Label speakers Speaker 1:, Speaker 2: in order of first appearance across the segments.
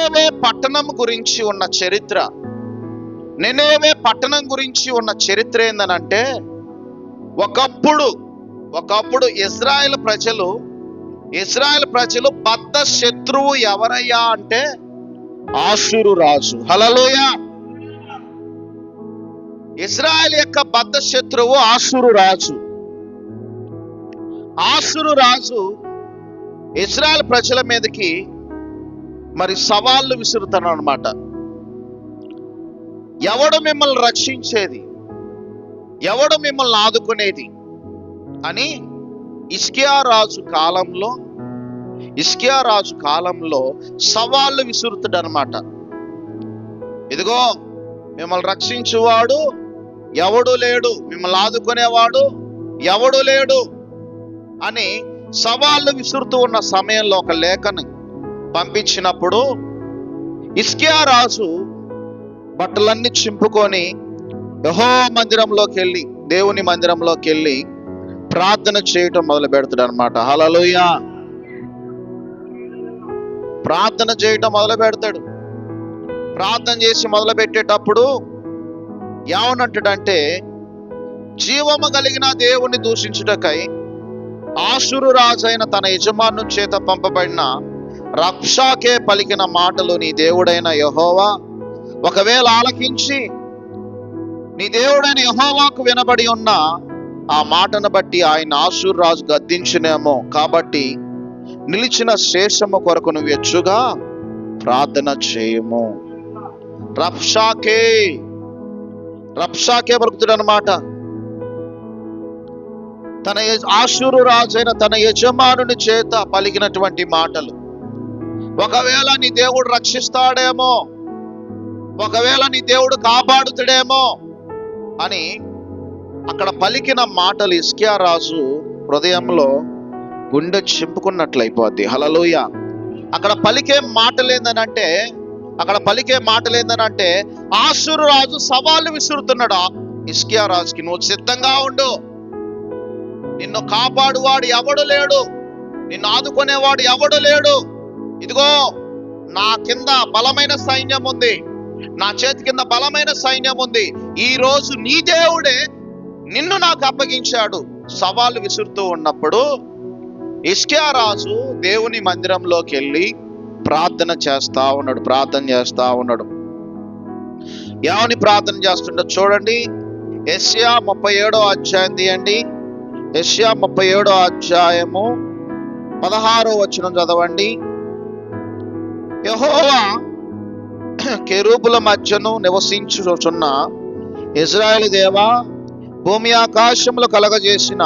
Speaker 1: నినేవే పట్టణం గురించి ఉన్న చరిత్ర, నినేవే పట్టణం గురించి ఉన్న చరిత్ర ఏందనంటే, ఒకప్పుడు ఇజ్రాయెల్ ప్రజలు బద్ధ శత్రువు ఎవరయ్యా అంటే ఆషూరు రాజు. హల్లెలూయా. ఇజ్రాయెల్ యొక్క బద్ధ శత్రువు ఆషూరు రాజు. ఆషూరు రాజు ఇజ్రాయెల్ ప్రజల మీదకి మరి సవాళ్ళు విసురుతాను అనమాట. ఎవడు మిమ్మల్ని రక్షించేది, ఎవడు మిమ్మల్ని ఆదుకునేది అని హిజ్కియా రాజు కాలంలో సవాళ్ళు విసురుతాడు అనమాట. ఇదిగో మిమ్మల్ని రక్షించువాడు ఎవడు లేడు, మిమ్మల్ని ఆదుకునేవాడు ఎవడు లేడు అని సవాళ్ళు విసురుతూ ఉన్న సమయంలో ఒక లేఖను పంపించినప్పుడు హిజ్కియా రాజు బట్టలన్నీ చింపుకొని దేవుని మందిరంలోకి వెళ్ళి ప్రార్థన చేయటం మొదలు పెడతాడు అనమాట. హల్లెలూయా. ప్రార్థన చేయటం మొదలు పెడతాడు. ప్రార్థన చేసి మొదలు పెట్టేటప్పుడు ఏమనంటాడంటే, జీవము కలిగిన దేవుని దూషించుటకై ఆషూరు రాజైన తన యజమాను చేత పంపబడిన రబ్షాకే పలికిన మాటలు నీ దేవుడైన యెహోవా ఒకవేళ ఆలకించి నీ దేవుడైన యెహోవాకు వినబడి ఉన్న ఆ మాటను బట్టి ఆయన ఆషూరు రాజు గద్దించునేమో. కాబట్టి నిలిచిన శేషము కొరకు నువ్వు ఎచ్చుగా ప్రార్థన చేయము. రబ్షాకే పలుకుతాడు అనమాట. తన ఆషూరు రాజైన తన యజమానుని చేత పలికినటువంటి మాటలు, ఒకవేళ నీ దేవుడు రక్షిస్తాడేమో, ఒకవేళ నీ దేవుడు కాపాడుతాడేమో అని అక్కడ పలికిన మాటలు హిజ్కియా రాజు హృదయంలో గుండె చింపుకున్నట్లయిపోద్ది. హల్లెలూయా. అక్కడ పలికే మాటలు ఏందనంటే ఆషూరు రాజు సవాళ్ళు విసురుతున్నాడు హిజ్కియా రాజుకి, నువ్వు సిద్ధంగా ఉండు, నిన్ను కాపాడువాడు ఎవడు లేడు, నిన్ను ఆదుకునేవాడు ఎవడు లేడు. ఇదిగో నా కింద బలమైన సైన్యం ఉంది, నా చేతి కింద బలమైన సైన్యం ఉంది, ఈ రోజు నీ దేవుడే నిన్ను నాకు అప్పగించాడు సవాళ్ళు విసురుతూ ఉన్నప్పుడు హిజ్కియా రాజు దేవుని మందిరంలోకి వెళ్ళి ప్రార్థన చేస్తా ఉన్నాడు. ఏమని ప్రార్థన చేస్తుండో చూడండి. యెషయా 37వ అధ్యాయం తీయండి. యెషయా 37వ అధ్యాయము 16వ వచనం చదవండి. యెహోవా కెరూబుల మధ్యను నివసించుచున్న ఇజ్రాయేలు దేవా, భూమి ఆకాశములు కలగజేసిన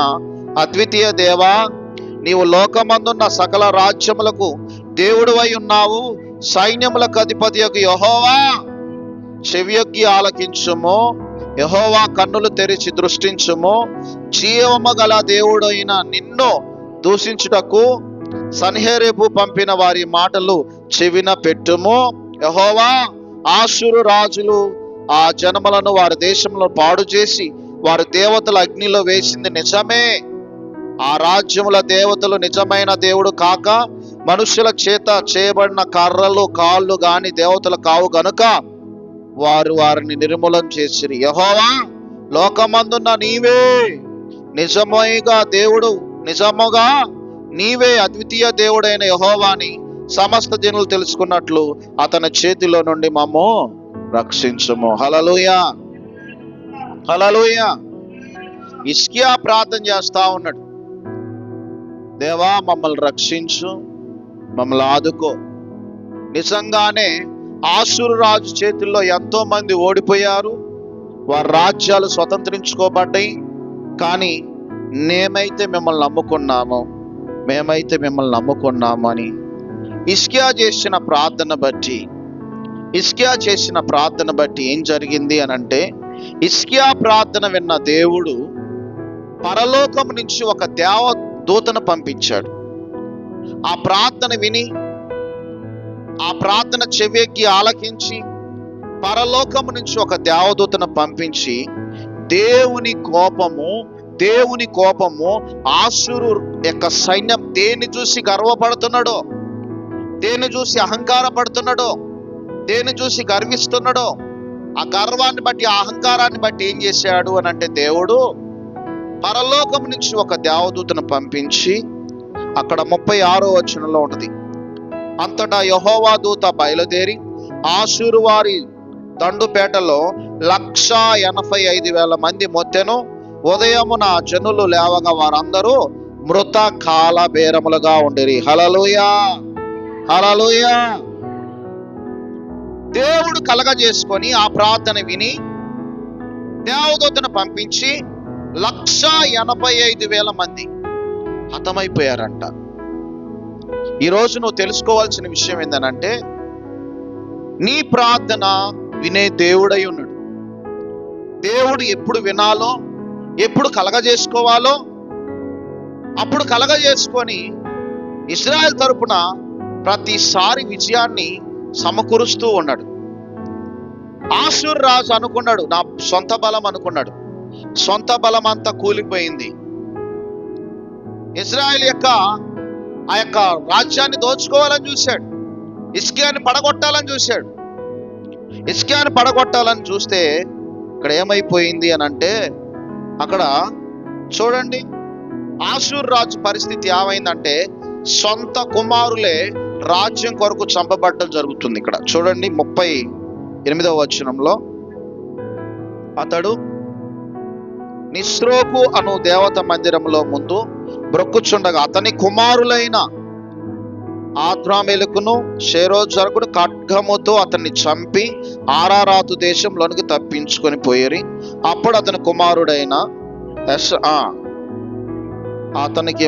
Speaker 1: అద్వితీయ దేవా, నీవు లోకమందున్న సకల రాజ్యములకు దేవుడివై ఉన్నావు. సైన్యములకు అధిపతియగు యెహోవా, చెవియొగ్గి ఆలకించుము. యెహోవా కన్నులు తెరిచి దృష్టించుము. జీవము గల దేవుడైన నిన్ను దూషించుటకు సన్హెరీబు పంపిన వారి మాటలు చెవిన పెట్టుము. యెహోవా, ఆషూరు రాజులు ఆ జనములను వారి దేశంలో పాడు చేసి వారి దేవతల అగ్నిలో వేసింది నిజమే. ఆ రాజ్యముల దేవతలు నిజమైన దేవుడు కాక మనుషుల చేత చేయబడిన కర్రలు కాళ్ళు గాని దేవతలు కావు గనుక వారిని నిర్మూలం చేసిరి. యెహోవా, లోకమందున్న నీవే నిజముగా నీవే అద్వితీయ దేవుడైన యెహోవాని సమస్త జనులు తెలుసుకున్నట్లు అతని చేతిలో నుండి మమ్ము రక్షించుము. హల్లెలూయా. హిజ్కియా ప్రార్థన చేస్తా ఉన్నాడు, దేవా మమ్మల్ని రక్షించు, మమ్మల్ని ఆదుకో. నిజంగానే ఆషూరు రాజు చేతుల్లో ఎంతో మంది ఓడిపోయారు, వారి రాజ్యాలు స్వతంత్రించుకోబడ్డాయి. కానీ మేమైతే మిమ్మల్ని నమ్ముకున్నాము అని హిజ్కియా చేసిన ప్రార్థన బట్టి ఏం జరిగింది అని అంటే, హిజ్కియా ప్రార్థన విన్న దేవుడు పరలోకం నుంచి ఒక దేవదూతను పంపించాడు. ఆ ప్రార్థన విని, ఆ ప్రార్థన చెవియెక్కి ఆలకించి పరలోకం నుంచి ఒక దేవదూతను పంపించి దేవుని కోపము ఆషూరు యొక్క సైన్యం దేన్ని చూసి గర్వపడుతున్నాడో, దేన్ని చూసి అహంకారపడుతున్నాడో, దేన్ని చూసి గర్విస్తున్నాడో ఆ గర్వాన్ని బట్టి, ఆ అహంకారాన్ని బట్టి ఏం చేశాడు అని అంటే, దేవుడు పరలోకం నుంచి ఒక దేవదూతను పంపించి, అక్కడ 36వ వచనంలో ఉంటుంది, అంతటా యెహోవా దూత బయలుదేరి ఆషూరు వారి దండుపేటలో 185,000 మంది మొత్తెను. ఉదయమున జనులు లేవగా వారందరూ మృత కాల బేరములుగా ఉండిరి. హల్లెలూయా, హల్లెలూయా. దేవుడు కలగజేసుకొని ఆ ప్రార్థన విని దేవదూతను పంపించి 185,000 మంది హతమైపోయారంట. ఈరోజు నువ్వు తెలుసుకోవాల్సిన విషయం ఏంటంటే, నీ ప్రార్థన వినే దేవుడై ఉన్నాడు. దేవుడు ఎప్పుడు వినాలో, ఎప్పుడు కలగజేసుకోవాలో అప్పుడు కలగజేసుకొని ఇశ్రాయేల్ తరపున ప్రతిసారి విజయాన్ని సమకూరుస్తూ ఉన్నాడు. ఆషూరు రాజు అనుకున్నాడు, నా సొంత బలం అనుకున్నాడు. సొంత బలం అంతా కూలిపోయింది. ఇశ్రాయేల్ యొక్క ఆ యొక్క రాజ్యాన్ని దోచుకోవాలని చూశాడు. హిజ్కియాని పడగొట్టాలని చూశాడు. హిజ్కియాని పడగొట్టాలని చూస్తే ఇక్కడ ఏమైపోయింది అని అంటే, అక్కడ చూడండి ఆషూరు రాజు పరిస్థితి ఏమైందంటే, సొంత కుమారులే రాజ్యం కొరకు చంపబడ్డం జరుగుతుంది. ఇక్కడ చూడండి 38వ వచనంలో, అతడు నిస్రోకు అను దేవత మందిరంలో ముందు బ్రొక్కుచుండగా అతని కుమారులైన ఆద్రామెలకును షేరోజరుకును ఖడ్గముతో అతన్ని చంపి ఆరారాతు దేశంలోనికి తప్పించుకొని పోయిరి. అప్పుడు అతని కుమారుడైన అతనికి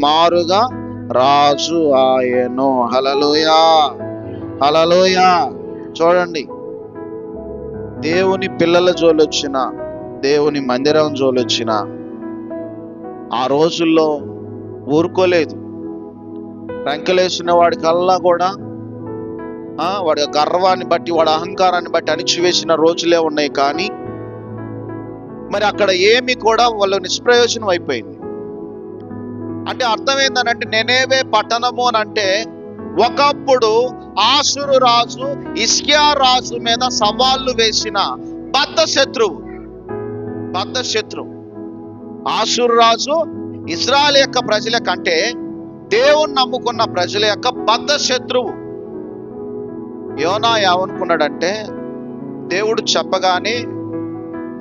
Speaker 1: మారుగా రాజు ఆయను. హల్లెలూయా, హల్లెలూయా. చూడండి, దేవుని పిల్లల జోలొచ్చిన, దేవుని మందిరం జోలొచ్చిన ఆ రోజుల్లో ఊరుకోలేదు. రంకెలేసిన వాడికల్లా కూడా వాడి గర్వాన్ని బట్టి, వాడి అహంకారాన్ని బట్టి అణిచివేసిన రోజులే ఉన్నాయి. కానీ మరి అక్కడ ఏమి కూడా వాళ్ళు నిష్ప్రయోజనం అయిపోయింది. అంటే అర్థం ఏంటంటే, నెనేవే పట్టణము అని అంటే ఒకప్పుడు ఆషూరు రాజు హిజ్కియా రాజు మీద సవాళ్లు వేసిన బద్ధ శత్రువు. ఆషూరు రాజు ఇశ్రాయేల్ యొక్క ప్రజల కంటే దేవుణ్ణి నమ్ముకున్న ప్రజల యొక్క బద్ధ శత్రువు. యోనా ఏమనుకున్నాడంటే, దేవుడు చెప్పగానే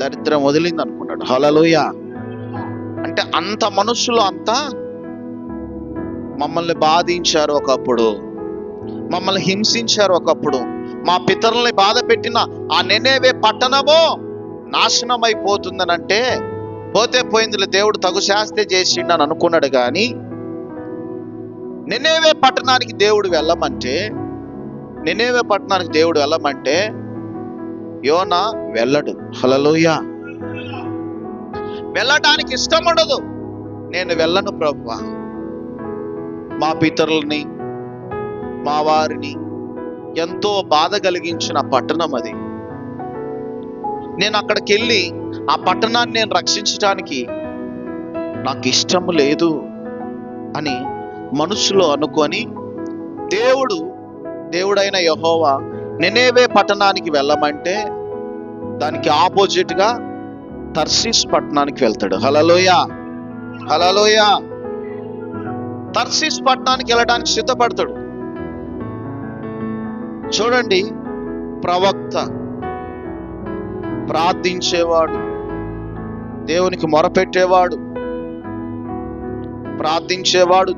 Speaker 1: దరిద్రం వదిలింది అనుకున్నాడు. హల్లెలూయా. అంటే అంత మనుషులు అంతా మమ్మల్ని బాధించారు ఒకప్పుడు, మమ్మల్ని హింసించారు ఒకప్పుడు, మా పితరుల్ని బాధ పెట్టిన ఆ నెనేవే పట్టణము నాశనం అయిపోతుందనంటే, పోతే పోయిందిలే, దేవుడు తగు శాస్తి చేసిండని అనుకున్నాడు. కానీ నెనేవే పట్టణానికి దేవుడు వెళ్ళమంటే యోనా వెళ్ళడు. హల్లెలూయా. వెళ్ళటానికి ఇష్టం ఉండదు. నేను వెళ్ళను ప్రభువా, మా పితరుల్ని, మా వారిని ఎంతో బాధ కలిగించిన పట్టణం అది. నేను అక్కడికి వెళ్ళి ఆ పట్టణాన్ని నేను రక్షించడానికి నాకు ఇష్టం లేదు అని మనసులో అనుకొని, దేవుడైన యెహోవా నెనేవే పట్టణానికి వెళ్ళమంటే దానికి ఆపోజిట్ గా తర్షీషు పట్టణానికి వెళ్తాడు. హల్లెలూయా, హల్లెలూయా. తర్షీషు పట్టణానికి వెళ్ళడానికి సిద్ధపడతాడు. చూడండి, ప్రవక్త, ప్రార్థించేవాడు, దేవునికి మొరపెట్టేవాడు,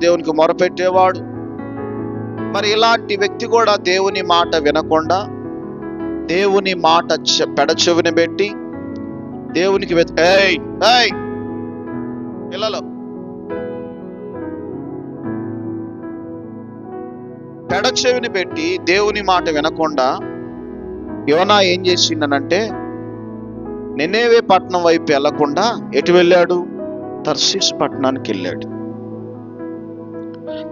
Speaker 1: దేవునికి మొరపెట్టేవాడు. మరి ఇలాంటి వ్యక్తి కూడా దేవుని మాట వినకుండా, దేవుని మాట పెడచెవిని పెట్టి, దేవునికి పిల్లలు పెడచెవిని పెట్టి దేవుని మాట వినకుండా యోనా ఏం చేసిండనంటే, నెనేవే పట్టణం వైపు వెళ్లకుండా ఎటు వెళ్ళాడు? తర్షీషు పట్టణానికి వెళ్ళాడు.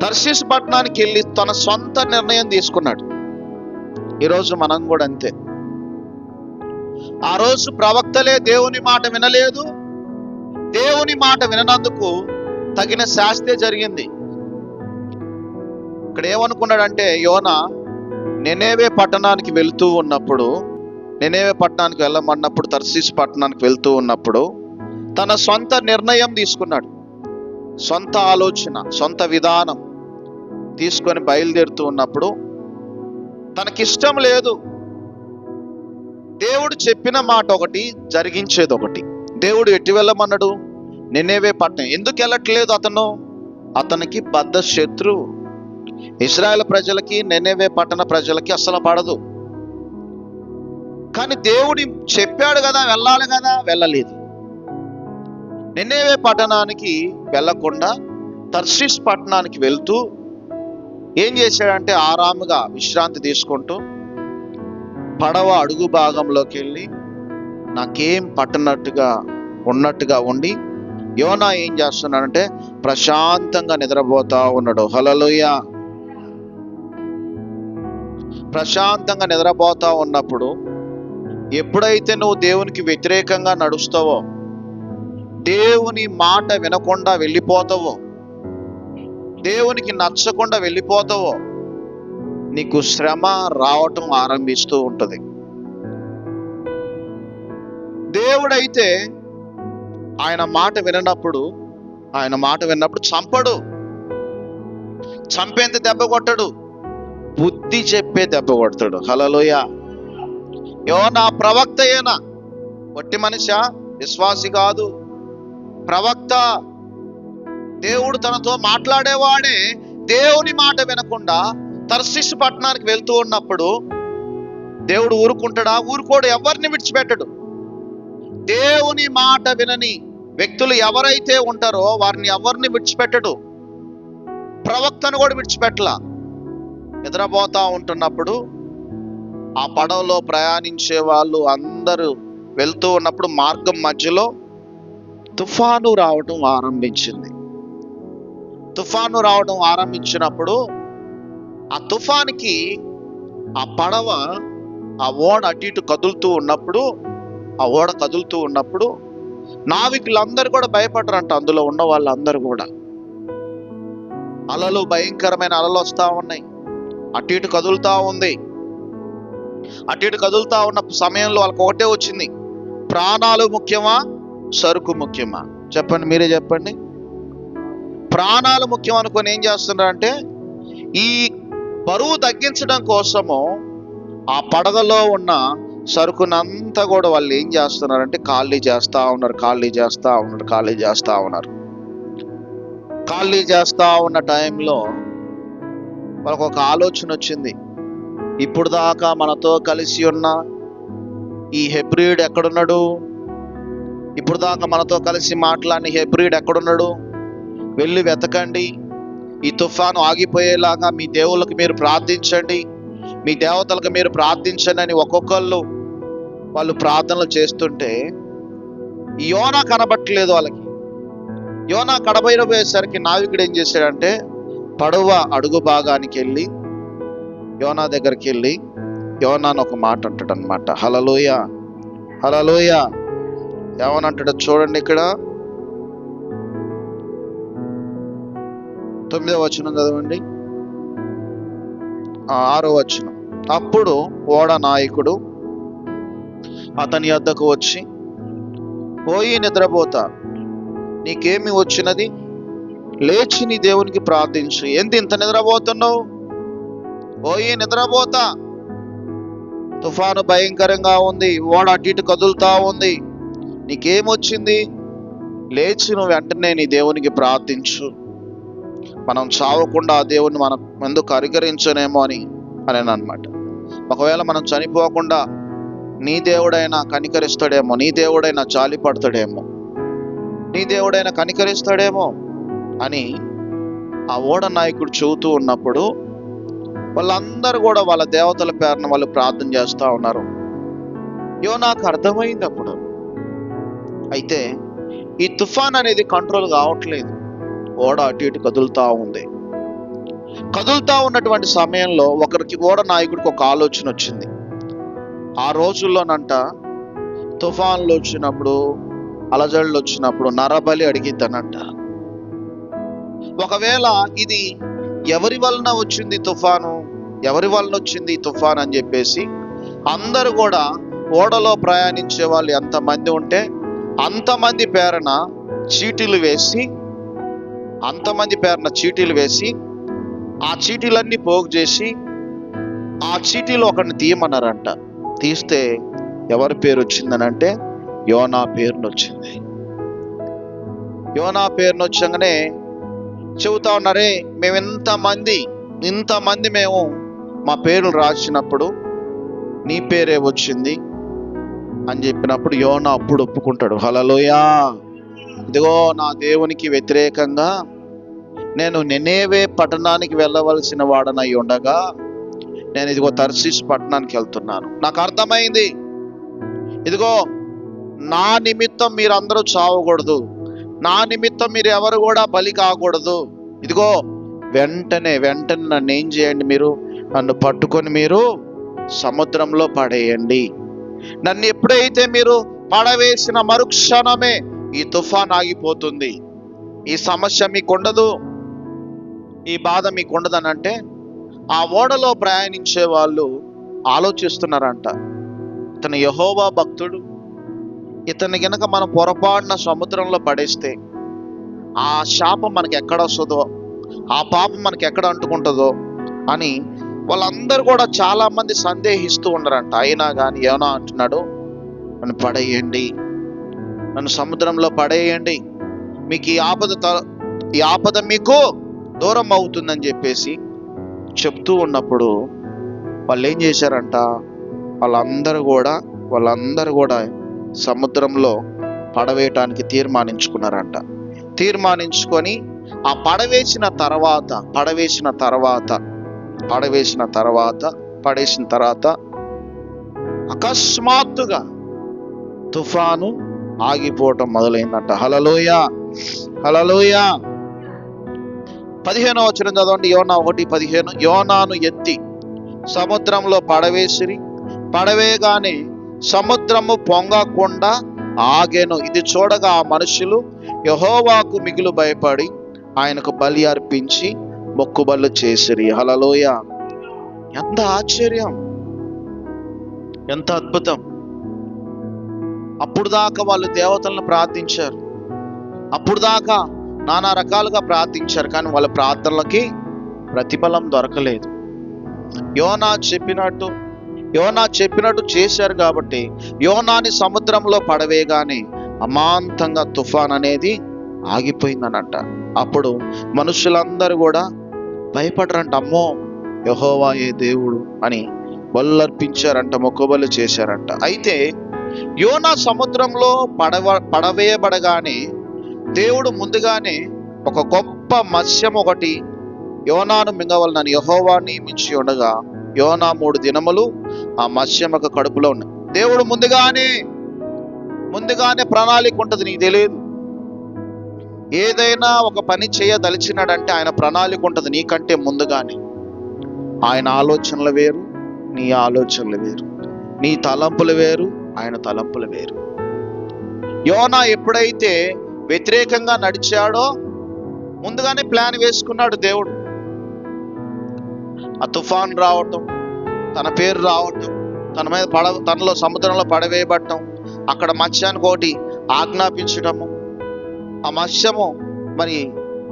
Speaker 1: తర్షీషు పట్టణానికి వెళ్ళి తన సొంత నిర్ణయం తీసుకున్నాడు. ఈరోజు మనం కూడా అంతే. ఆ రోజు ప్రవక్తలే దేవుని మాట వినలేదు. దేవుని మాట విననందుకు తగిన శాస్తే జరిగింది. ఇక్కడ ఏమనుకున్నాడంటే యోనా, నెనేవే పట్టణానికి వెళ్తూ ఉన్నప్పుడు, నెనేవే పట్టణానికి వెళ్ళమన్నప్పుడు, తర్సీసు పట్టణానికి వెళ్తూ ఉన్నప్పుడు తన సొంత నిర్ణయం తీసుకున్నాడు. సొంత ఆలోచన, సొంత విధానం తీసుకొని బయలుదేరుతూ ఉన్నప్పుడు తనకిష్టం లేదు. దేవుడు చెప్పిన మాట ఒకటి, జరిగించేది ఒకటి. దేవుడు ఎటు వెళ్ళమన్నాడు? నెనేవే పట్టణం. ఎందుకు వెళ్ళట్లేదు అతను? అతనికి బద్ధ శత్రువు. ఇశ్రాయేల్ ప్రజలకి, నెనేవే పట్టణ ప్రజలకి అస్సలు పడదు. కానీ దేవుడు చెప్పాడు కదా, వెళ్ళాలి కదా, వెళ్ళలేదు. నెనేవే పట్టణానికి వెళ్ళకుండా తర్షీష్ పట్టణానికి వెళ్తూ ఏం చేశాడంటే, ఆరాముగా విశ్రాంతి తీసుకుంటూ పడవ అడుగు భాగంలోకి వెళ్ళి నాకేం పట్టనట్టుగా ఉన్నట్టుగా ఉండి, యోనా ఏం చేస్తున్నాడంటే ప్రశాంతంగా నిద్రపోతా ఉన్నాడు. హల్లెలూయా. ప్రశాంతంగా నిద్రపోతా ఉన్నప్పుడు ఎప్పుడైతే నువ్వు దేవునికి వ్యతిరేకంగా నడుస్తావో, దేవుని మాట వినకుండా వెళ్ళిపోతావో, దేవునికి నచ్చకుండా వెళ్ళిపోతావో, నీకు శ్రమ రావటం ఆరంభిస్తూ ఉంటుంది. దేవుడైతే ఆయన మాట విన్నప్పుడు చంపడు, చంపేంత దెబ్బ కొట్టడు, బుద్ధి చెప్పే దెబ్బ కొడతాడు. హల్లెలూయా. యోనా ప్రవక్త అయినా, వట్టి మనిషి, విశ్వాసి కాదు, ప్రవక్త. దేవుడు తనతో మాట్లాడేవాడే. దేవుని మాట వినకుండా తర్షీషు పట్టణానికి వెళ్తూ ఉన్నప్పుడు దేవుడు ఊరుకుంటాడా? ఊరుకోడు. ఎవరిని విడిచిపెట్టడు. దేవుని మాట వినని వ్యక్తులు ఎవరైతే ఉంటారో వారిని ఎవరిని విడిచిపెట్టడు. ప్రవక్తను కూడా విడిచిపెట్టలా. నిద్రపోతా ఉంటున్నప్పుడు ఆ పడవలో ప్రయాణించే వాళ్ళు అందరూ వెళ్తూ ఉన్నప్పుడు మార్గం మధ్యలో తుఫాను రావడం ఆరంభించింది. తుఫాను రావడం ఆరంభించినప్పుడు ఆ తుఫానికి ఆ పడవ, ఆ ఓడ అటు ఇటు కదులుతూ ఉన్నప్పుడు నావికులందరూ కూడా భయపడరంట. అందులో ఉన్న వాళ్ళందరూ కూడా, అలలు, భయంకరమైన అలలు వస్తా ఉన్నాయి, అటు ఇటు కదులుతా ఉంది. అటు ఇటు కదులుతా ఉన్న సమయంలో వాళ్ళకి ఒకటే వచ్చింది, ప్రాణాలు ముఖ్యమా, సరుకు ముఖ్యమా? చెప్పండి, మీరే చెప్పండి. ప్రాణాలు ముఖ్యం అనుకొని ఏం చేస్తున్నారంటే, ఈ బరువు తగ్గించడం కోసము ఆ పడగలో ఉన్న సరుకునంతా కూడా వాళ్ళు ఏం చేస్తున్నారంటే ఖాళీ చేస్తా ఉన్నారు. ఖాళీ చేస్తా ఉన్న టైంలో వాళ్ళకు ఒక ఆలోచన వచ్చింది. ఇప్పుడు దాకా మనతో కలిసి ఉన్న ఈ హెబ్రీయుడు ఎక్కడున్నాడు? ఇప్పుడు దాకా మనతో కలిసి మాట్లాడిన హెబ్రీయుడు ఎక్కడున్నాడు? వెళ్ళి వెతకండి, ఈ తుఫాను ఆగిపోయేలాగా మీ దేవుళ్ళకి మీరు ప్రార్థించండి, మీ దేవతలకు మీరు ప్రార్థించండి అని ఒక్కొక్కళ్ళు వాళ్ళు ప్రార్థనలు చేస్తుంటే యోనా కనబట్టలేదు వాళ్ళకి. యోనా కడబోయేసరికి నావికుడు ఏం చేశాడంటే పడవ అడుగు భాగానికి వెళ్ళి యోనా దగ్గరికి వెళ్ళి యోనాను ఒక మాట అంటాడు అనమాట. హల్లెలూయా, హల్లెలూయా. ఏమనంటాడో చూడండి. ఇక్కడ 9వ వచనం చదవండి, 6వ వచనం. అప్పుడు ఓడ నాయకుడు అతని వద్దకు వచ్చి, పోయి నిద్రపోతా, నీకేమి వచ్చినది? లేచి నీ దేవునికి ప్రార్థించు. ఏంది ఇంత నిద్రపోతున్నావు? పోయి నిద్రపోతా, తుఫాను భయంకరంగా ఉంది, ఓడ అటు ఇటు కదులుతా ఉంది, నీకేమొచ్చింది? లేచి నువ్వు వెంటనే నీ దేవునికి ప్రార్థించు. మనం చావకుండా ఆ దేవుని మనం ఎందుకు కరికరించనేమో అని అనమాట. ఒకవేళ మనం చనిపోకుండా నీ దేవుడైనా కనికరిస్తాడేమో, నీ దేవుడైనా జాలిపడతాడేమో, నీ దేవుడైనా కనికరిస్తాడేమో అని ఆ ఓడ నాయకుడు చెబుతూ ఉన్నప్పుడు వాళ్ళందరూ కూడా వాళ్ళ దేవతల పేరున వాళ్ళు ప్రార్థన చేస్తూ ఉన్నారు. యోనాకు అర్థమైంది అప్పుడు. అయితే ఈ తుఫాన్ అనేది కంట్రోల్ కావట్లేదు, ఓడ అటు ఇటు కదులుతా ఉంది. కదులుతా ఉన్నటువంటి సమయంలో ఓడ నాయకుడికి ఒక ఆలోచన వచ్చింది. ఆ రోజుల్లోనంట తుఫాన్లు వచ్చినప్పుడు, అలజడులు వచ్చినప్పుడు నరబలి అడిగిద్దనంట. ఒకవేళ ఇది ఎవరి వలన వచ్చింది తుఫాను? ఎవరి వలన వచ్చింది ఈ తుఫాన్ అని చెప్పేసి అందరూ కూడా ఓడలో ప్రయాణించే వాళ్ళు ఎంతమంది ఉంటే అంతమంది పేరున చీటీలు వేసి ఆ చీటీలన్నీ పోగు చేసి ఆ చీటీలో ఒకరిని తీయమన్నారంట. తీస్తే ఎవరి పేరు వచ్చిందని అంటే యోనా పేరును వచ్చింది. యోనా పేరును వచ్చంగానే చెబుతా ఉన్నారే, మేము ఇంతమంది మేము మా పేర్లు రాసినప్పుడు నీ పేరే వచ్చింది అని చెప్పినప్పుడు యోనా అప్పుడు ఒప్పుకుంటాడు. హల్లెలూయా. ఇదిగో నా దేవునికి వ్యతిరేకంగా నేను నినేవే పట్టణానికి వెళ్ళవలసిన వాడనై ఉండగా నేను ఇదిగో తర్షీషు పట్టణానికి వెళ్తున్నాను. నాకు అర్థమైంది, ఇదిగో నా నిమిత్తం మీరందరూ చావకూడదు, నా నిమిత్తం మీరు ఎవరు కూడా బలి కాకూడదు. ఇదిగో వెంటనే నన్ను ఏం చేయండి, మీరు నన్ను పట్టుకొని మీరు సముద్రంలో పడేయండి. నన్ను ఎప్పుడైతే మీరు పడవేసిన మరుక్షణమే ఈ తుఫాన్ ఆగిపోతుంది, ఈ సమస్య మీకుండదు, ఈ బాధ మీకుండదు అని అంటే ఆ ఓడలో ప్రయాణించే వాళ్ళు ఆలోచిస్తున్నారంట, ఇతను యెహోవా భక్తుడు, ఇతన్ని గనక మనం పొరపాటున సముద్రంలో పడేస్తే ఆ శాపం మనకి ఎక్కడ వస్తుందో, ఆ పాపం మనకి ఎక్కడ అంటుకుంటుందో అని వాళ్ళందరూ కూడా చాలా మంది సందేహిస్తూ ఉన్నారంట. అయినా కానీ యోనా అంటున్నాడు, నన్ను పడేయండి, నన్ను సముద్రంలో పడేయండి, మీకు ఈ ఆపద మీకు దూరం అవుతుందని చెప్పేసి చెప్తూ ఉన్నప్పుడు వాళ్ళు ఏం చేశారంట, వాళ్ళందరూ కూడా సముద్రంలో పడవేయటానికి తీర్మానించుకున్నారంట. తీర్మానించుకొని ఆ పడవేసిన తర్వాత అకస్మాత్తుగా తుఫాను ఆగిపోవటం మొదలైందంట. హల్లెలూయా. 15వ వచనం చదవండి. యోనా 1:15. యోనాను ఎత్తి సముద్రంలో పడవేసిరి, పడవేగానే సముద్రము పొంగకుండా ఆగెను. ఇది చూడగా ఆ మనుషులు యెహోవాకు మిగులు భయపడి ఆయనకు బలి అర్పించి మొక్కుబళ్ళు చేసిరి. హల్లెలూయా. ఎంత ఆశ్చర్యం, ఎంత అద్భుతం. అప్పుడు దాకా వాళ్ళు దేవతలను ప్రార్థించారు, అప్పుడు దాకా నానా రకాలుగా ప్రార్థించారు, కానీ వాళ్ళ ప్రార్థనలకి ప్రతిఫలం దొరకలేదు. యోనా చెప్పినట్టు చేశారు కాబట్టి యోనాని సముద్రంలో పడవేగానే అమాంతంగా తుఫాన్ అనేది ఆగిపోయిందనంట. అప్పుడు మనుషులందరూ కూడా భయపడరంట, అమ్మో యెహోవాయే దేవుడు అని బలులర్పించారంట, మొక్కుబళ్ళు చేశారంట. అయితే యోనా సముద్రంలో పడవేయబడగానే దేవుడు ముందుగానే ఒక గొప్ప మత్స్యం ఒకటి యోనాను మింగవలనని యెహోవా నియమించి ఉండగా యోనా 3 దినములు ఆ మత్స్యం యొక్క కడుపులో ఉన్నాయి. దేవుడు ముందుగానే ప్రణాళిక ఉంటుంది. నీకు తెలియదు, ఏదైనా ఒక పని చేయదలిచినాడంటే ఆయన ప్రణాళిక ఉంటుంది నీకంటే ముందుగానే. ఆయన ఆలోచనలు వేరు, నీ ఆలోచనలు వేరు, నీ తలంపులు వేరు, ఆయన తలంపులు వేరు. యోనా ఎప్పుడైతే వ్యతిరేకంగా నడిచాడో ముందుగానే ప్లాన్ వేసుకున్నాడు దేవుడు. ఆ తుఫాన్ రావటం, తన పేరు రావటం, తనలో సముద్రంలో పడవేయబడటం, అక్కడ మత్స్యానికి ఒకటి ఆజ్ఞాపించటము, ఆ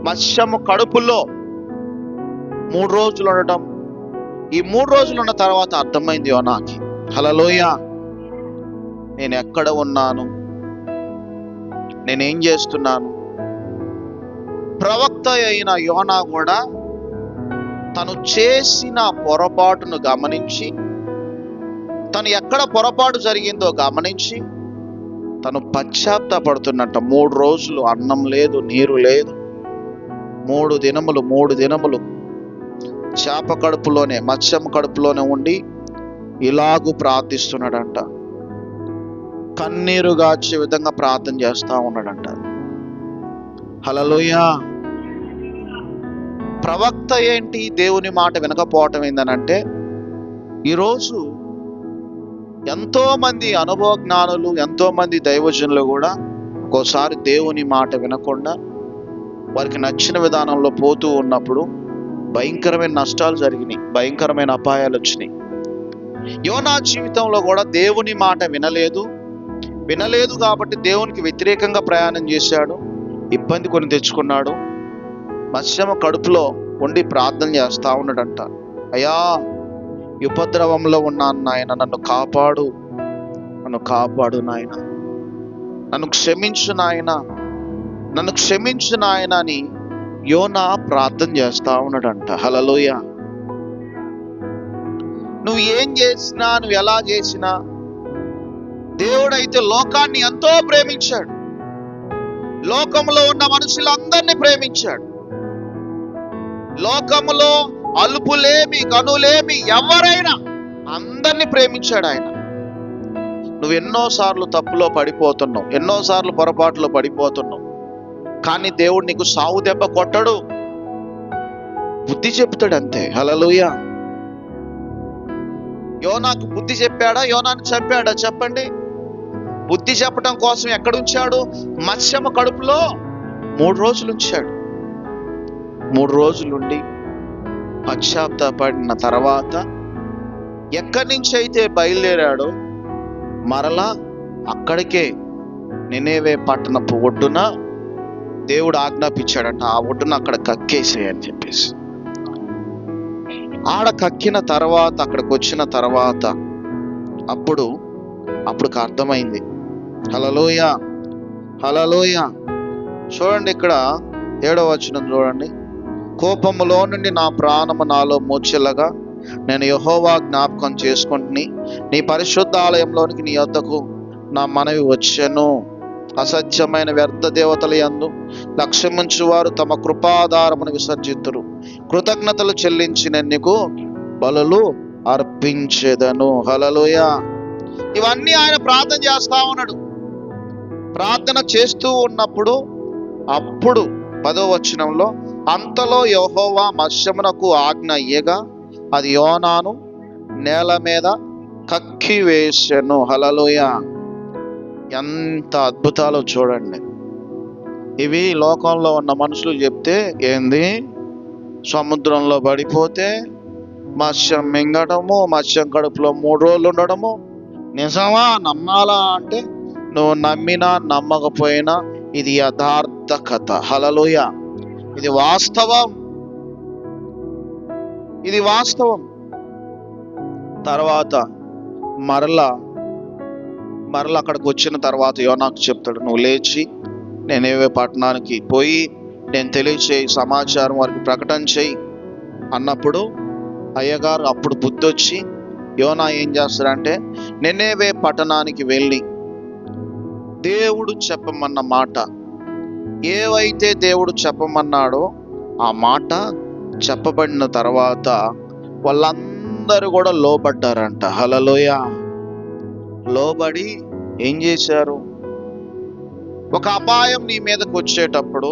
Speaker 1: మత్స్యము కడుపులో 3 రోజులు ఉండటం. ఈ 3 రోజులు ఉన్న తర్వాత అర్థమైంది యోనాకి, హల్లెలూయా, నేను ఎక్కడ ఉన్నాను, నేనేం చేస్తున్నాను. ప్రవక్త అయిన యోనా కూడా తను చేసిన పొరపాటును గమనించి, తను ఎక్కడ పొరపాటు జరిగిందో గమనించి తను పశ్చాత్తాపడుతున్నట్ట. 3 రోజులు అన్నం లేదు, నీరు లేదు, 3 దినములు చేప కడుపులోనే, మత్స్యం కడుపులోనే ఉండి ఇలాగూ ప్రార్థిస్తున్నాడంట. కన్నీరు గార్చే విధంగా ప్రార్థన చేస్తా ఉన్నాడంట. హల్లెలూయా. ప్రవక్త ఏంటి దేవుని మాట వినకపోవటం ఏందనంటే, ఈరోజు ఎంతో మంది అనుభవ జ్ఞానులు, ఎంతో మంది దైవజనులు కూడా ఒక్కోసారి దేవుని మాట వినకుండా వారికి నచ్చిన విధానంలో పోతూ ఉన్నప్పుడు భయంకరమైన నష్టాలు జరిగినాయి, భయంకరమైన అపాయాలు వచ్చినాయి. యోనా జీవితంలో కూడా దేవుని మాట వినలేదు కాబట్టి దేవునికి వ్యతిరేకంగా ప్రయాణం చేశాడు, ఇబ్బంది కొని తెచ్చుకున్నాడు. మత్స్యము కడుపులో ఉండి ప్రార్థన చేస్తా ఉన్నాడంట, అయ్యా ఈ ఉపద్రవంలో ఉన్నాను నాయన, నన్ను కాపాడు నాయన, నన్ను క్షమించు నాయన అని యోనా ప్రార్థన చేస్తా ఉన్నాడంట. హల్లెలూయా. నువ్వు ఏం చేసినా, నువ్వు ఎలా చేసినా, దేవుడైతే లోకాన్ని ఎంతో ప్రేమించాడు, లోకంలో ఉన్న మనుషులందరినీ ప్రేమించాడు. లోకములో అల్పులేమి గనులేమి ఎవరైనా అందరినీ ప్రేమించాడు ఆయన. నువ్వు ఎన్నోసార్లు తప్పులో పడిపోతున్నావు, ఎన్నోసార్లు పొరపాటులో పడిపోతున్నావు, కానీ దేవుడు నీకు సావు దెబ్బ కొట్టడు, బుద్ధి చెప్తాడు అంతే. హల్లెలూయా. యోనాకు బుద్ధి చెప్పాడా? యోనాను చంపాడా? చెప్పండి. బుద్ధి చెప్పడం కోసం ఎక్కడ ఉంచాడు? మత్స్యము కడుపులో 3 రోజులు ఉంచాడు. 3 రోజులుండి పశ్చాత్తాపడిన తర్వాత ఎక్కడి నుంచి అయితే బయలుదేరాడో మరలా అక్కడికే నినేవే పట్టణపు ఒడ్డున దేవుడు ఆజ్ఞాపించాడంట, ఆ ఒడ్డున అక్కడ కక్కేసేయని చెప్పేసి. ఆడ కక్కిన తర్వాత, అక్కడికి వచ్చిన తర్వాత అప్పుడు అర్థమైంది. హల్లెలూయా, హల్లెలూయా. చూడండి, ఇక్కడ 7వ వచనం చూడండి. కోపములో నుండి నా ప్రాణము నాలో మూర్ఛిల్లగా నేను యెహోవా జ్ఞాపకం చేసుకుంటుని, నీ పరిశుద్ధ ఆలయంలోనికి నీ యొద్దకు నా మనవి వచ్చెను. అసత్యమైన వ్యర్థ దేవతల యందు లక్ష్యముంచు వారు తమ కృపాధారమును విసర్జితురు. కృతజ్ఞతలు చెల్లించిన నీకు బలులు అర్పించెదను. హల్లెలూయా. ఇవన్నీ ఆయన ప్రార్థన చేస్తా ఉన్నాడు. ప్రార్థన చేస్తూ ఉన్నప్పుడు అప్పుడు 10వ వచనంలో, అంతలో యెహోవా మత్స్యమునకు ఆజ్ఞ ఇయ్యగా అది యోనాను నేల మీద కక్కివేసెను. హల్లెలూయా. ఎంత అద్భుతాలు చూడండి. ఇవి లోకంలో ఉన్న మనుషులు చెప్తే ఏంది, సముద్రంలో పడిపోతే మత్స్యం మింగడము, మత్స్యం కడుపులో 3 రోజులు ఉండడము నిజమా, నమ్మాలా అంటే నువ్వు నమ్మినా నమ్మకపోయినా ఇది యథార్థ కథ. హల్లెలూయా. ఇది వాస్తవం. తర్వాత మరలా అక్కడికి వచ్చిన తర్వాత యోనాకు చెప్తాడు, నువ్వు లేచి నినేవే పట్టణానికి పోయి నేను తెలియచేయి, సమాచారం వారికి ప్రకటన చేయి అన్నప్పుడు అయ్యగారు అప్పుడు బుద్ధి వచ్చి యోనా ఏం చేస్తాడంటే నినేవే పట్టణానికి వెళ్ళి దేవుడు చెప్పమన్న మాట, ఏవైతే దేవుడు చెప్పమన్నాడో ఆ మాట చెప్పబడిన తర్వాత వాళ్ళందరూ కూడా లోబడ్డారంట. హల్లెలూయా. లోబడి ఏం చేశారు? ఒక అపాయం నీ మీదకి వచ్చేటప్పుడు,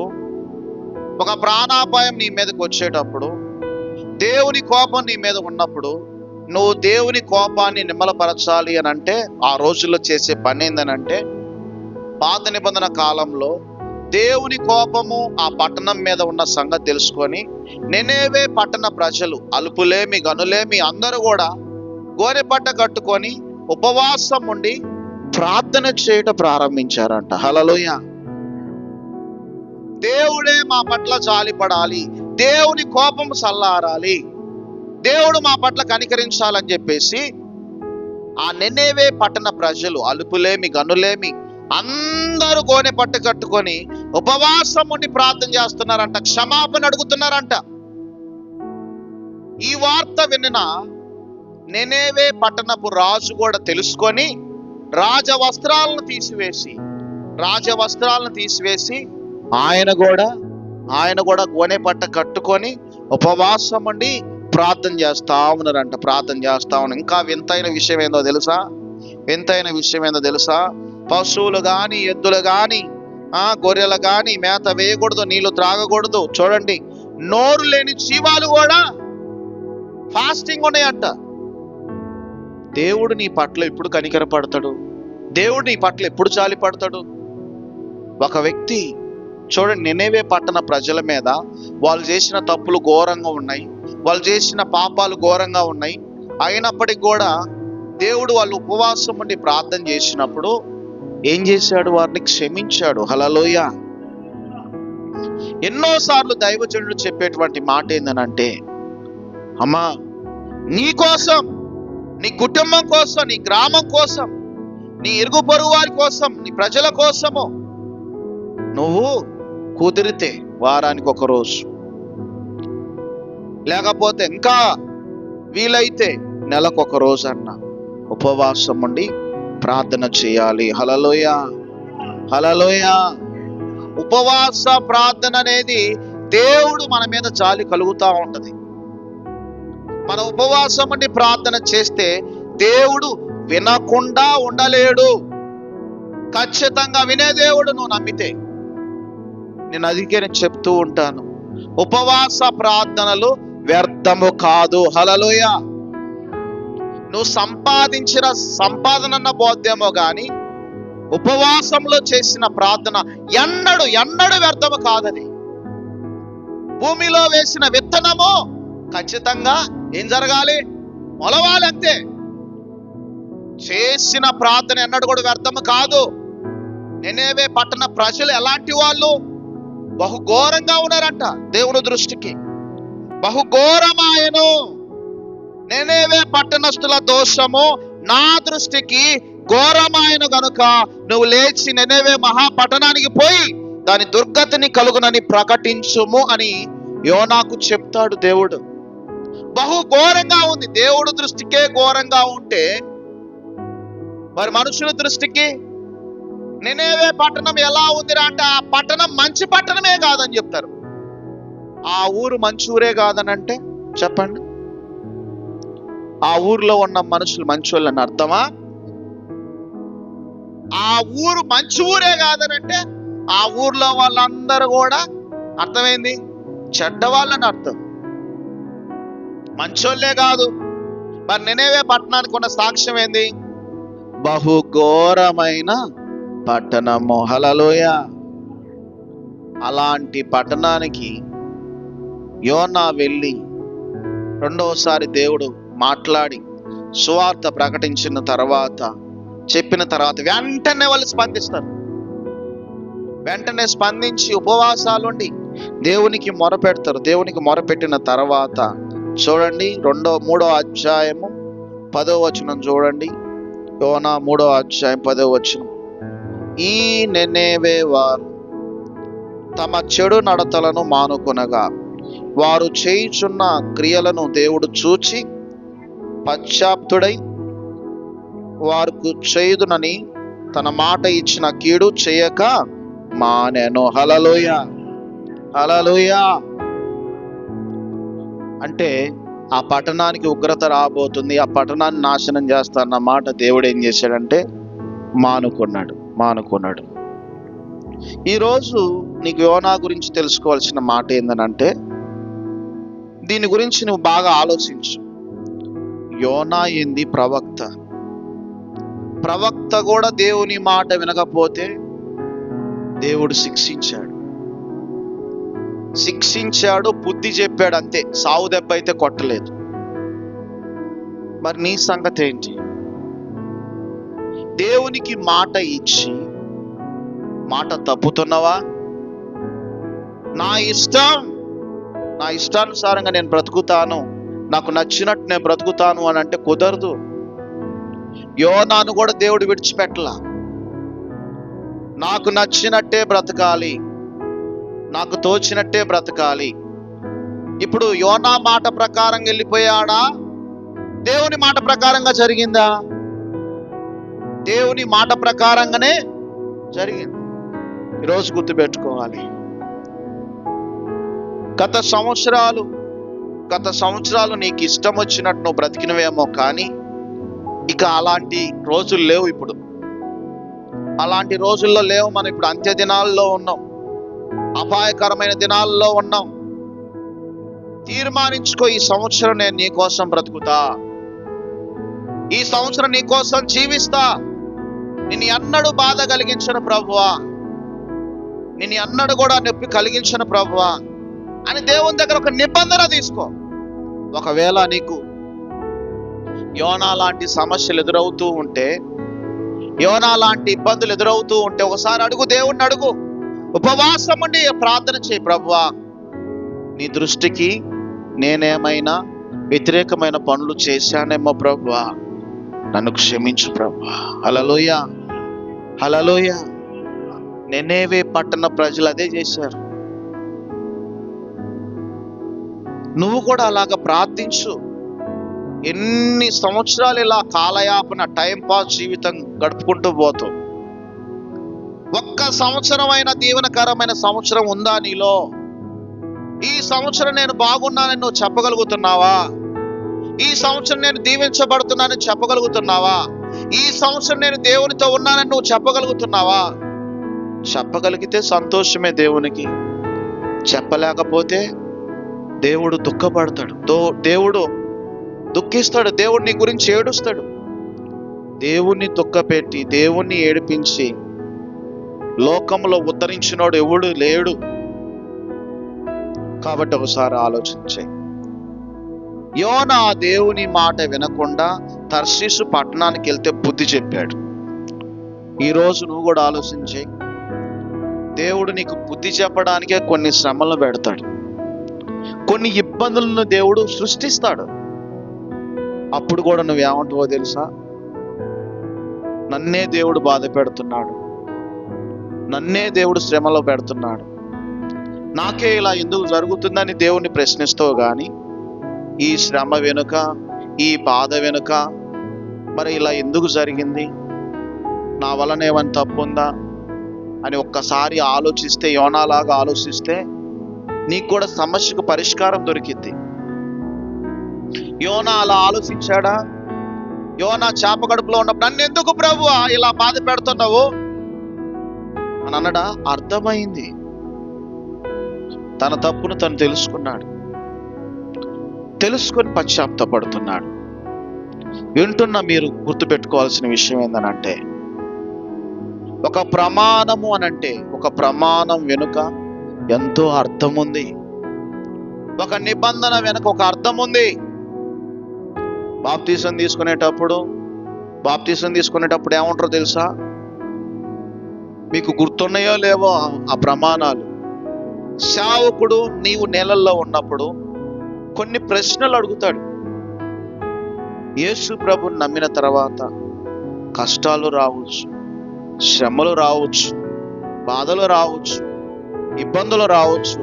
Speaker 1: ఒక ప్రాణాపాయం నీ మీదకి వచ్చేటప్పుడు, దేవుని కోపం నీ మీద ఉన్నప్పుడు నువ్వు దేవుని కోపాన్ని నిమ్మలపరచాలి అని అంటే ఆ రోజుల్లో చేసే పని ఏందనంటే, పాత నిబంధన కాలంలో దేవుని కోపము ఆ పట్టణం మీద ఉన్న సంగతి తెలుసుకొని నినేవే పట్టణ ప్రజలు అల్పులేమి గనులేమి అందరూ కూడా గోనెపట్ట కట్టుకొని ఉపవాసం ఉండి ప్రార్థన చేయటం ప్రారంభించారంట. హల్లెలూయా. దేవుడే మా పట్ల జాలిపడాలి, దేవుని కోపం చల్లారాలి, దేవుడు మా పట్ల కనికరించాలని చెప్పేసి ఆ నినేవే పట్టణ ప్రజలు అలుపులేమి గనులేమి అందరూ గోనె పట్టు కట్టుకొని ఉపవాసం ఉండి ప్రార్థన చేస్తున్నారంట, క్షమాపణ అడుగుతున్నారంట. ఈ వార్త విన్న నినేవే పట్టణపు రాజు కూడా తెలుసుకొని రాజవస్త్రాలను తీసివేసి ఆయన కూడా గోనె పట్ట కట్టుకొని ఉపవాసం ఉండి ప్రార్థన చేస్తా ఉన్నారు. ఇంకా వింతైన విషయం ఏందో తెలుసా? పశువులు గాని ఎద్దులు గాని గొర్రెలు గాని మేత వేయకూడదు, నీళ్లు త్రాగకూడదు. చూడండి, నోరు లేని జీవాలు కూడా ఫాస్టింగ్ ఉన్నాయంట. దేవుడు నీ పట్ల ఎప్పుడు కనికరపడతాడు? దేవుడు నీ పట్ల ఎప్పుడు జాలిపడతాడు? ఒక వ్యక్తి చూడండి, నినేవే పట్టణ ప్రజల మీద వాళ్ళు చేసిన తప్పులు ఘోరంగా ఉన్నాయి, వాళ్ళు చేసిన పాపాలు ఘోరంగా ఉన్నాయి. అయినప్పటికీ కూడా దేవుడు వాళ్ళు ఉపవాసం ఉండి ప్రార్థన చేసినప్పుడు ఏం చేశాడు? వారిని క్షమించాడు. హల్లెలూయా. ఎన్నోసార్లు దైవజనుడు చెప్పేటువంటి మాట ఏందనంటే, అమ్మా, నీ కోసం, నీ కుటుంబం కోసం, నీ గ్రామం కోసం, నీ ఇరుగు పొరుగు వారి కోసం, నీ ప్రజల కోసము నువ్వు కుదిరితే వారానికి ఒక రోజు, లేకపోతే ఇంకా వీలైతే నెలకొక రోజు అన్న ఉపవాసం ఉండి ప్రార్థన చేయాలి. హల్లెలూయా, హల్లెలూయా. ఉపవాస ప్రార్థన అనేది దేవుడు మన మీద జాలి కలుగుతూ ఉంటది. మన ఉపవాసం ఉండి ప్రార్థన చేస్తే దేవుడు వినకుండా ఉండలేడు. ఖచ్చితంగా వినే దేవుడు నువ్వు నమ్మితే. నేను అందుకే చెప్తూ ఉంటాను, ఉపవాస ప్రార్థనలు వ్యర్థము కాదు. హల్లెలూయా. నువ్వు సంపాదించిన సంపాదన బోధ్యమో గాని ఉపవాసంలో చేసిన ప్రార్థన ఎన్నడు వ్యర్థము కాదని. భూమిలో వేసిన విత్తనము ఖచ్చితంగా ఏం జరగాలి? మొలవాలి అంతే. చేసిన ప్రార్థన ఎన్నడూ కూడా వ్యర్థము కాదు. నినేవే పట్టణ ప్రజలు ఎలాంటి వాళ్ళు? బహుఘోరంగా ఉన్నారంట దేవుని దృష్టికి. బహుఘోరమాయను నినేవే పట్టణస్థుల దోషము నా దృష్టికి ఘోరమాయను గనుక నువ్వు లేచి నినేవే మహాపట్టణానికి పోయి దాని దుర్గతిని కలుగునని ప్రకటించుము అని యోనాకు చెప్తాడు దేవుడు. బహు ఘోరంగా ఉంది. దేవుడు దృష్టికే ఘోరంగా ఉంటే మరి మనుషుల దృష్టికి నినేవే పట్టణం ఎలా ఉందిరా అంటే ఆ పట్టణం మంచి పట్టణమే కాదని చెప్తారు. ఆ ఊరు మంచి ఊరే కాదని అంటే చెప్పండి, ఆ ఊర్లో ఉన్న మనుషులు మంచోళ్ళని అర్థమా? ఆ ఊరు మంచి ఊరే కాదనంటే ఆ ఊర్లో వాళ్ళందరూ కూడా అర్థమైంది చెడ్డవాళ్ళని అర్థం, మంచోళ్ళే కాదు. మరి నినేవే పట్టణానికి ఉన్న సాక్ష్యం ఏంది? బహుఘోరమైన పట్టణము. హల్లెలూయా. అలాంటి పట్టణానికి యోనా వెళ్ళి రెండోసారి దేవుడు మాట్లాడి సువార్త ప్రకటించిన తర్వాత, చెప్పిన తర్వాత వెంటనే వాళ్ళు స్పందిస్తారు. వెంటనే స్పందించి ఉపవాసాలుండి దేవునికి మొరపెడతారు. దేవునికి మొరపెట్టిన తర్వాత చూడండి, 3వ అధ్యాయము 10వ వచనం చూడండి. యోనా 3వ అధ్యాయం 10వ వచనం. ఈ నినేవే వారు తమ చెడు నడతలను మానుకొనగా వారు చేయుచున్న క్రియలను దేవుడు చూచి పశ్చాత్తుడై వారికి చేయుదునని తన మాట ఇచ్చిన కీడు చేయక మానెను. హల్లెలూయా, హల్లెలూయా. అంటే ఆ పట్టణానికి ఉగ్రత రాబోతుంది, ఆ పట్టణాన్ని నాశనం చేస్తారన్న మాట దేవుడు ఏం చేశాడంటే మానుకున్నాడు. ఈరోజు నీకు యోనా గురించి తెలుసుకోవాల్సిన మాట ఏందనంటే, దీని గురించి నువ్వు బాగా ఆలోచించు. యోనా ఏంది? ప్రవక్త కూడా దేవుని మాట వినకపోతే దేవుడు శిక్షించాడు, బుద్ధి చెప్పాడు అంతే. సావు దెబ్బ అయితే కొట్టలేదు. మరి నీ సంగతి ఏంటి? దేవునికి మాట ఇచ్చి మాట తప్పుతున్నావా? నా ఇష్టానుసారంగా నేను బ్రతుకుతాను, నాకు నచ్చినట్టు నేను బ్రతుకుతాను అని అంటే కుదరదు. యోనాను కూడా దేవుడు విడిచిపెట్టలా. నాకు నచ్చినట్టే బ్రతకాలి, నాకు తోచినట్టే బ్రతకాలి. ఇప్పుడు యోనా మాట ప్రకారం వెళ్ళిపోయాడా? దేవుని మాట ప్రకారంగా జరిగిందా? దేవుని మాట ప్రకారంగానే జరిగింది. ఈరోజు గుర్తుపెట్టుకోవాలి. గత సంవత్సరాలు నీకు ఇష్టం వచ్చినట్టు నువ్వు బ్రతికినవేమో, కానీ ఇక అలాంటి రోజులు లేవు. ఇప్పుడు అలాంటి రోజుల్లో లేవు. మనం ఇప్పుడు అంత్య దినాల్లో ఉన్నాం, అపాయకరమైన దినాల్లో ఉన్నాం. తీర్మానించుకో, ఈ సంవత్సరం నేను నీ కోసం బ్రతుకుతా, ఈ సంవత్సరం నీ కోసం జీవిస్తా, నిన్ను ఎన్నడూ బాధ కలిగించను ప్రభువా, నేను ఎన్నడూ కూడా నొప్పి కలిగించను ప్రభువా అని దేవుని దగ్గర ఒక నిబంధన తీసుకో. ఒకవేళ నీకు యోనా లాంటి సమస్యలు ఎదురవుతూ ఉంటే, యోనా లాంటి ఇబ్బందులు ఎదురవుతూ ఉంటే ఒకసారి అడుగు, దేవుణ్ణి అడుగు, ఉపవాసం ఉండి ప్రార్థన చేయి. ప్రభువా, నీ దృష్టికి నేనేమైనా వ్యతిరేకమైన పనులు చేశానేమో ప్రభువా, నన్ను క్షమించు ప్రభువా. హల్లెలూయా, హల్లెలూయా. నినెవే పట్టణ ప్రజలు అదే చేశారు. నువ్వు కూడా అలాగ ప్రార్థించు. ఎన్ని సంవత్సరాలు ఇలా కాలయాపన, టైం పాస్ జీవితం గడుపుకుంటూ పోతావు. ఒక్క సంవత్సరమైన దీవెనకరమైన సంవత్సరం ఉందా నీలో? ఈ సంవత్సరం నేను బాగున్నానని నువ్వు చెప్పగలుగుతున్నావా? ఈ సంవత్సరం నేను దీవించబడుతున్నానని చెప్పగలుగుతున్నావా? ఈ సంవత్సరం నేను దేవునితో ఉన్నానని నువ్వు చెప్పగలుగుతున్నావా? చెప్పగలిగితే సంతోషమే దేవునికి. చెప్పలేకపోతే దేవుడు దుఃఖపడతాడు, దేవుడు దుఃఖిస్తాడు, దేవుడు నీ గురించి ఏడుస్తాడు. దేవుణ్ణి దుఃఖపెట్టి, దేవుణ్ణి ఏడిపించి లోకంలో ఉద్ధరించినోడు ఎవడు లేడు. కాబట్టి ఒకసారి ఆలోచించే. యోనా దేవుని మాట వినకుండా తర్షీసు పట్టణానికి వెళ్తే బుద్ధి చెప్పాడు. ఈరోజు నువ్వు కూడా ఆలోచించే. దేవుడు నీకు బుద్ధి చెప్పడానికే కొన్ని శ్రమలను పెడతాడు, కొన్ని ఇబ్బందులను దేవుడు సృష్టిస్తాడు. అప్పుడు కూడా నువ్వేమంటావో తెలుసా? నన్నే దేవుడు బాధ పెడుతున్నాడు, నన్నే దేవుడు శ్రమలో పెడుతున్నాడు, నాకే ఇలా ఎందుకు జరుగుతుందని దేవుణ్ణి ప్రశ్నిస్తావు. కానీ ఈ శ్రమ వెనుక, ఈ బాధ వెనుక మరి ఇలా ఎందుకు జరిగింది, నా వలన ఏమైనా తప్పు ఉందా అని ఒక్కసారి ఆలోచిస్తే, యోనాలాగా ఆలోచిస్తే నీకు కూడా సమస్యకు పరిష్కారం దొరికింది. యోనా అలా ఆలోచించాడా? యోనా చేప కడుపులో ఉన్నప్పుడు నన్ను ఎందుకు ప్రభువా ఇలా బాధ పెడుతున్నావు అని అన్నడా? అర్థమైంది. తన తప్పును తను తెలుసుకున్నాడు, తెలుసుకొని పశ్చాత్తాపడుతున్నాడు. వింటున్న మీరు గుర్తుపెట్టుకోవాల్సిన విషయం ఏంటనంటే, ఒక ప్రమాణము అనంటే, ఒక ప్రమాణం వెనుక ఎంతో అర్థం ఉంది. ఒక నిబంధన వెనుక ఒక అర్థం ఉంది. బాప్తీసం తీసుకునేటప్పుడు ఏమంటారో తెలుసా? మీకు గుర్తున్నాయో లేవో ఆ ప్రమాణాలు. సేవకుడు నీవు నేలల్లో ఉన్నప్పుడు కొన్ని ప్రశ్నలు అడుగుతాడు. యేసు ప్రభుని నమ్మిన తర్వాత కష్టాలు రావచ్చు, శ్రమలు రావచ్చు, బాధలు రావచ్చు, ఇబ్బందులు రావచ్చు.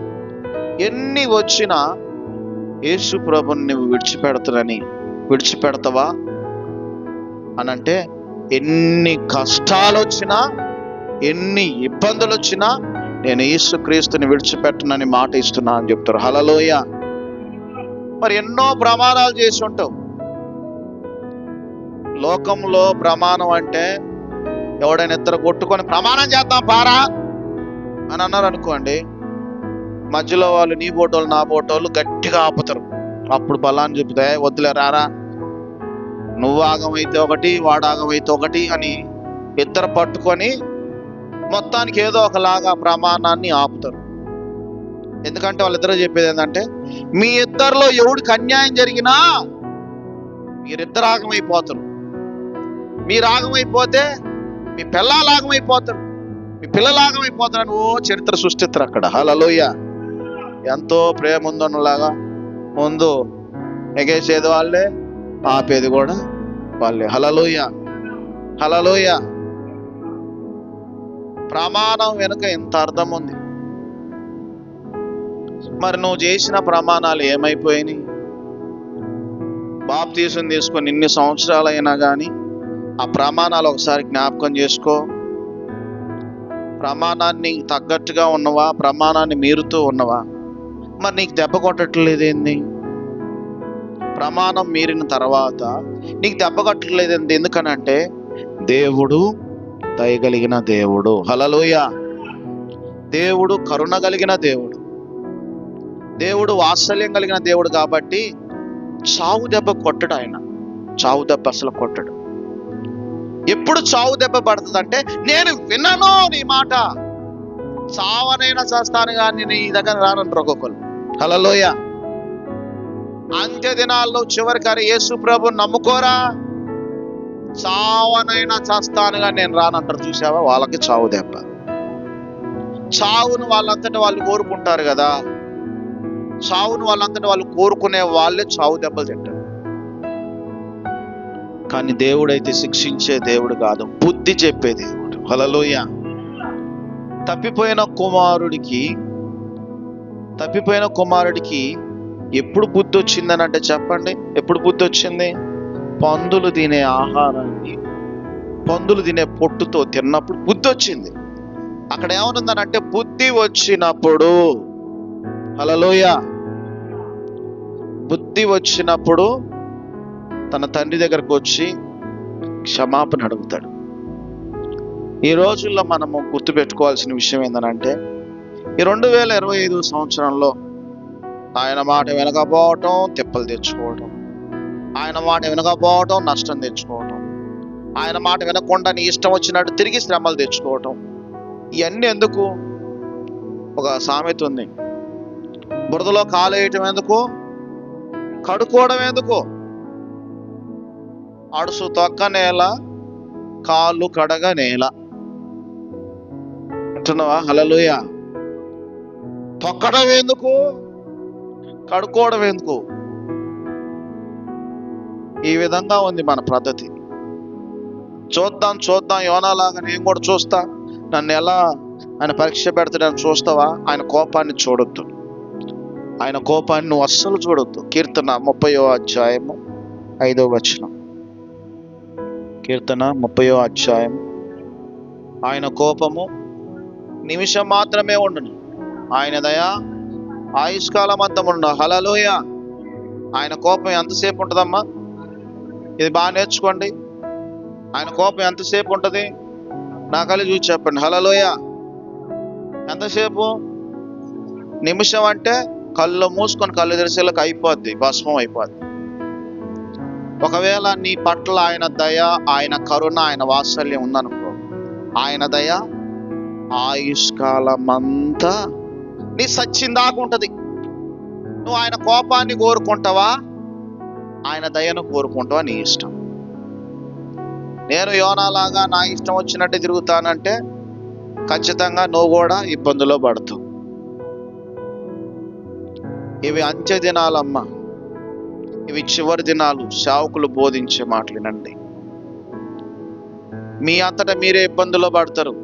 Speaker 1: ఎన్ని వచ్చినా యేసు ప్రభుని నువ్వు విడిచిపెడతావా అనంటే, ఎన్ని కష్టాలు వచ్చినా, ఎన్ని ఇబ్బందులు వచ్చినా నేను యేసుక్రీస్తుని విడిచిపెట్టనని మాట ఇస్తున్నా అని చెప్తారు. హల్లెలూయా. మరి ఎన్నో ప్రమాణాలు చేసి ఉంటావు. లోకంలో ప్రమాణం అంటే ఎవడైనా ఇద్దరు కొట్టుకొని ప్రమాణం చేద్దాం పారా అని అన్నారు అనుకోండి, మధ్యలో వాళ్ళు నీ బోటోళ్ళు నా బోటోళ్ళు గట్టిగా ఆపుతారు. అప్పుడు బలాన్ని చెబుతా, వద్దులే రారా, నువ్వు ఆగమైతే ఒకటి, వాడు ఆగమైతే ఒకటి అని ఇద్దరు పట్టుకొని మొత్తానికి ఏదో ఒకలాగా ప్రమాణాన్ని ఆపుతారు. ఎందుకంటే వాళ్ళిద్దరూ చెప్పేది ఏంటంటే, మీ ఇద్దరిలో ఎవడికి అన్యాయం జరిగినా మీరిద్దరు ఆగమైపోతారు. మీరు ఆగమైపోతే మీ పిల్లలు ఆగమైపోతారు, మీ పిల్లలు ఆగమైపోతారని ఓ చరిత్ర సృష్టిస్తారు అక్కడ. హల్లెలూయా. ఎంతో ప్రేమ ఉందన్నలాగా ముందు ఎగేసేది వాళ్ళే, ఆపేది కూడా వాళ్ళే. హల్లెలూయా, హల్లెలూయా. ప్రమాణం వెనుక ఎంత అర్థం ఉంది. మరి నువ్వు చేసిన ప్రమాణాలు ఏమైపోయినాయి? బాప్తీసం తీసుకొని ఇన్ని సంవత్సరాలైనా కానీ ఆ ప్రమాణాలు ఒకసారి జ్ఞాపకం చేసుకో. ప్రమాణాన్ని తగ్గట్టుగా ఉన్నవా, ప్రమాణాన్ని మీరుతూ ఉన్నవా? మరి నీకు దెబ్బ కొట్టట్లేదేంది? ప్రమాణం మీరిన తర్వాత నీకు దెబ్బ కొట్టట్లేదేంది? ఎందుకనంటే దేవుడు దయగలిగిన దేవుడు. హల్లెలూయా. దేవుడు కరుణ కలిగిన దేవుడు, దేవుడు వాత్సల్యం కలిగిన దేవుడు. కాబట్టి చావు దెబ్బ కొట్టడు ఆయన. చావు దెబ్బ అసలు కొట్టడు. ఎప్పుడు చావు దెబ్బ పడుతుంది అంటే, నేను వినను నీ మాట, చావనైనా చేస్తాను కానీ నీ దగ్గర రానంటారు ఒక్కొక్కరు. హల్లెలూయా. అంత్య దినాల్లో చివరికి అరే యేసు ప్రభుని నమ్ముకోరా, చావనైనా చేస్తాను కానీ నేను రానంటారు. చూసావా, వాళ్ళకి చావు దెబ్బ. చావును వాళ్ళంతటా వాళ్ళు కోరుకుంటారు కదా, చావును వాళ్ళంతటా వాళ్ళు కోరుకునే వాళ్ళే చావు దెబ్బలు తింటారు. కానీ దేవుడైతే శిక్షించే దేవుడు కాదు, బుద్ధి చెప్పే దేవుడు. హల్లెలూయా. తప్పిపోయిన కుమారుడికి ఎప్పుడు బుద్ధి వచ్చిందని అంటే చెప్పండి, ఎప్పుడు బుద్ధి వచ్చింది? పందులు తినే ఆహారాన్ని, పందులు తినే పొట్టుతో తిన్నప్పుడు బుద్ధి వచ్చింది. అక్కడ ఏమనుందనంటే బుద్ధి వచ్చినప్పుడు, హల్లెలూయా, బుద్ధి వచ్చినప్పుడు తన తండ్రి దగ్గరకు వచ్చి క్షమాపణ అడుగుతాడు. ఈ రోజుల్లో మనము గుర్తుపెట్టుకోవాల్సిన విషయం ఏంటంటే, ఈ 2025 సంవత్సరంలో ఆయన మాట వినకపోవటం తిప్పలు తెచ్చుకోవటం, ఆయన మాట వినకపోవటం నష్టం తెచ్చుకోవటం, ఆయన మాట వినకుండా నీ ఇష్టం వచ్చినట్టు తిరిగి శ్రమలు తెచ్చుకోవటం, ఇవన్నీ ఎందుకు? ఒక సామెత ఉంది, బురదలో కాలు వేయటం ఎందుకు, కడుక్కోవడం ఎందుకు? అడుసు తొక్క నేల, కాళ్ళు కడగ నేల అంటున్నావా? హల్లెలూయా. తొక్కడం ఎందుకు, కడుక్కోవడం ఎందుకు? ఈ విధంగా ఉంది మన పద్ధతి. చూద్దాం యోనాలాగా నేను కూడా చూస్తా, నన్ను ఎలా ఆయన పరీక్ష పెడతాడని చూస్తావా? ఆయన కోపాన్ని చూడొద్దు, ఆయన కోపాన్ని నువ్వు అస్సలు చూడొద్దు. కీర్తన 30వ అధ్యాయము 5వ వచనం. కీర్తన 30వ అధ్యాయం. ఆయన కోపము నిమిషం మాత్రమే ఉండును, ఆయన దయ ఆయుష్కాలం అంతా ఉండు. హల్లెలూయా. ఆయన కోపం ఎంతసేపు ఉంటుందమ్మా? ఇది బాగా నేర్చుకోండి. ఆయన కోపం ఎంతసేపు ఉంటుంది? నా కళ్ళు చూసి చెప్పండి. హల్లెలూయా. ఎంతసేపు? నిమిషం అంటే కళ్ళు మూసుకొని కళ్ళు తెరిసేలకు అయిపోద్ది, భస్మం అయిపోద్ది. ఒకవేళ నీ పట్ల ఆయన దయ, ఆయన కరుణ, ఆయన వాత్సల్యం ఉందనుకో, ఆయన దయ ఆయుష్కాలం అంతా నీ సచ్చిందాకా ఉంటుంది. నువ్వు ఆయన కోపాన్ని కోరుకుంటావా, ఆయన దయను కోరుకుంటావా? నీ ఇష్టం. నేను యోనాలాగా నా ఇష్టం వచ్చినట్టు తిరుగుతానంటే ఖచ్చితంగా నువ్వు కూడా ఇబ్బందులో పడతావు. ఇవి అంత్య దినాలమ్మా, ఇవి చివరి దినాలు. సేవకులు బోధించే మాటలేనండి. మీ అంతటా మీరే ఇబ్బందులో పడతారు.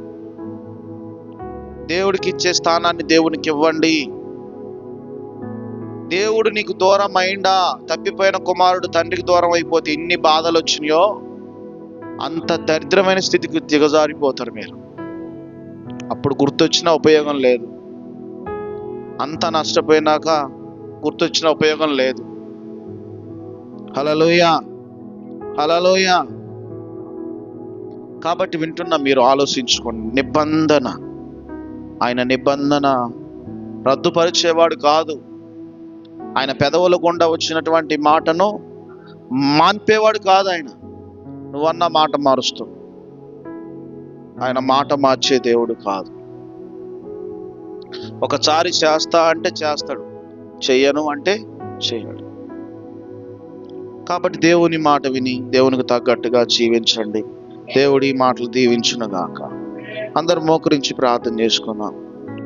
Speaker 1: దేవుడికి ఇచ్చే స్థానాన్ని దేవునికి ఇవ్వండి. దేవుడు నీకు దూరం అయిందా? తప్పిపోయిన కుమారుడు తండ్రికి దూరం అయిపోతే ఎన్ని బాధలు వచ్చినాయో అంత దరిద్రమైన స్థితికి దిగజారిపోతారు మీరు. అప్పుడు గుర్తొచ్చిన ఉపయోగం లేదు, అంత నష్టపోయినాక గుర్తొచ్చిన ఉపయోగం లేదు. హల్లెలూయా, హల్లెలూయా. కాబట్టి వింటున్నా మీరు ఆలోచించుకోండి. నిబంధన, ఆయన నిబంధన రద్దుపరిచేవాడు కాదు. ఆయన పెదవుల గుండా వచ్చినటువంటి మాటను మాన్పేవాడు కాదు. ఆయన నువ్వన్న మాట మారుస్తూ, ఆయన మాట మార్చే దేవుడు కాదు. ఒకసారి చేస్తా అంటే చేస్తాడు, చెయ్యను అంటే చేయడు. కాబట్టి దేవుని మాట విని దేవునికి తగ్గట్టుగా జీవించండి. దేవుడి మాటలు దీవించునుగాక. అందరూ మోకరించి ప్రార్థన చేసుకుందాం.